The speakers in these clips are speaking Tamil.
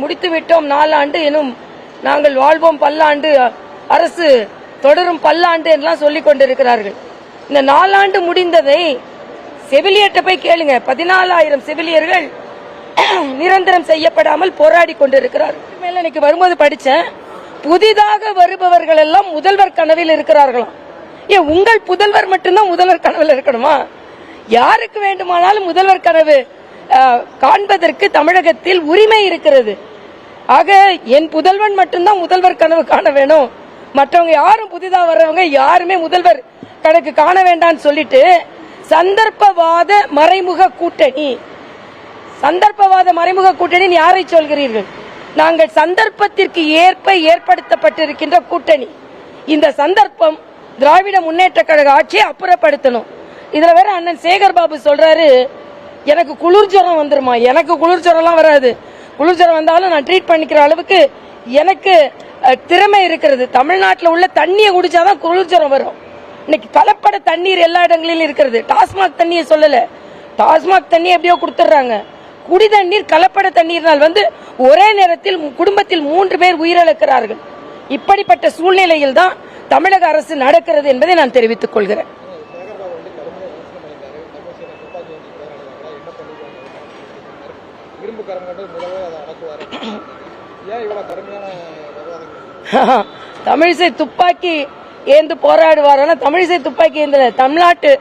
முடித்து விட்டோம் 4 ஆண்டு எனும் நாங்கள் வாழ்வோம் பல்லாண்டு அரசு தொடரும் பல்லாண்டு என்றெல்லாம் சொல்லிக் கொண்டிருக்கிறார்கள். இந்த 4 ஆண்டு முடிந்ததை செவிலியர்ட்ட போய் கேளுங்க. 14,000 செவிலியர்கள் நிரந்தரம் செய்யப்படாமல் போராடி கொண்டிருக்கிறார்கள். மேல இன்னைக்கு வரும்போது படிச்சேன், புதிதாக வருபவர்கள் எல்லாம் முதல்வர் கனவில் இருக்கிறார்களாம். ஏன் உங்கள் புதல்வர் மட்டும்தான் முதல்வர் கனவில் இருக்கணுமா? யாருக்கு வேண்டுமானாலும் முதல்வர் கனவு காண்பதற்கு தமிழகத்தில் உரிமை இருக்கிறது. ஆக என் புதல்வன் மட்டும்தான் முதல்வர் கனவு காண வேணும், மற்றவங்க யாரும் புதிதா வர்றவங்க யாருமே முதல்வர் கணக்கு காண வேண்டாம்னு சொல்லிட்டு சந்தர்ப்பவாத மறைமுக கூட்டணி. சந்தர்ப்பவாத மறைமுக கூட்டணி யாரை சொல்கிறீர்கள்? நாங்கள் சந்தர்ப்பத்திற்கு ஏற்ப ஏற்படுத்தப்பட்டிருக்கின்ற கூட்டணி. இந்த சந்தர்ப்பம் திராவிட முன்னேற்ற கழக ஆட்சியை அப்புறப்படுத்தணும். இதுல வேற அண்ணன் சேகர் பாபு சொல்றாரு, எனக்கு குளிர் ஜுரம் வந்துருமா? எனக்கு குளிர் ஜுரம்லாம் வராது. குளிர் ஜுரம் வந்தாலும் நான் ட்ரீட் பண்ணிக்கிற அளவுக்கு எனக்கு திறமை இருக்கிறது. தமிழ்நாட்டில் உள்ள தண்ணியை குடிச்சாதான் குளிர் ஜுரம் வரும். இன்னைக்கு கலப்பட தண்ணீர் எல்லா இடங்களிலும் இருக்கிறது. டாஸ்மாக் தண்ணியை சொல்லல, டாஸ்மாக் தண்ணி எப்படியோ கொடுத்துறாங்க. குடி தண்ணீர் கலப்பட தண்ணீர்னால் ஒரே நேரத்தில் குடும்பத்தில் 3 பேர் உயிரிழக்கிறார்கள். இப்படிப்பட்ட சூழ்நிலையில் தான் தமிழக அரசு நடக்கிறது என்பதை நான் தெரிவித்துக் கொள்கிறேன். தமிழிசை துப்பாக்கி ஏந்து போராடுவார். தமிழிசை துப்பாக்கி ஏந்த தமிழ்நாட்டு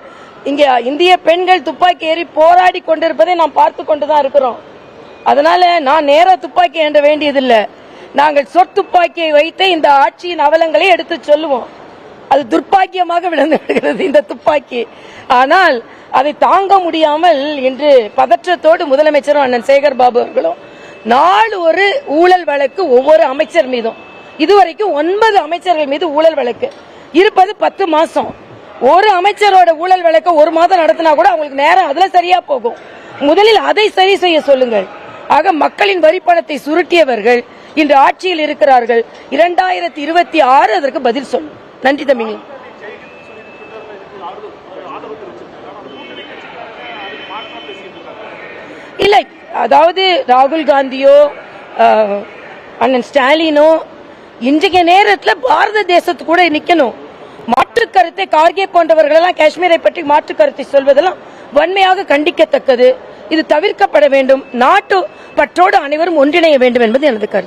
இங்க இந்திய பெண்கள் துப்பாக்கி ஏறி போராடி கொண்டிருப்பதை நாம் பார்த்து கொண்டுதான் இருக்கிறோம். அதனால நான் நேர துப்பாக்கி ஏந்த வேண்டியதில்லை. நாங்கள் சொற்துப்பாக்கியை வைத்து இந்த ஆட்சியின் அவலங்களை எடுத்து சொல்லுவோம். அது துர்ப்பாக்கியமாக விளந்து வருகிறது இந்த துப்பாக்கி. ஆனால் அதை தாங்க முடியாமல் இன்று பதற்றத்தோடு முதலமைச்சரும் அண்ணன் சேகர் பாபு அவர்களும் நாலு ஒரு ஊழல் வழக்கு ஒவ்வொரு அமைச்சர் மீதும், இதுவரைக்கும் 9 அமைச்சர்கள் மீது ஊழல் வழக்கு இருப்பது 10 மாசம். ஒரு அமைச்சரோட ஊழல் வழக்க 1 மாதம் நடத்தினா கூட அவங்களுக்கு நேரம் அதுல சரியா போகும். முதலில் அதை சரி செய்ய சொல்லுங்கள். ஆக மக்களின் வரிப்பணத்தை சுருட்டியவர்கள் இன்று ஆட்சியில் இருக்கிறார்கள். 2026 அதற்கு பதில் சொல்லும். நன்றி தம்பிங்க. இல்லை, அதாவது ராகுல் காந்தியோ அண்ணன் ஸ்டாலினோ இன்றைய நேரத்தில் பாரத தேசத்துக்கு கூட நிக்கணும். மாற்று கருத்தை கார்கே போன்றவர்கள் எல்லாம் காஷ்மீரை பற்றி மாற்று கருத்தை சொல்வதெல்லாம் வன்மையாக கண்டிக்கத்தக்கது. இது தவிர்க்கப்பட வேண்டும். நாட்டு பற்றோடு அனைவரும் ஒன்றிணைய வேண்டும் என்பது எனது கருத்து.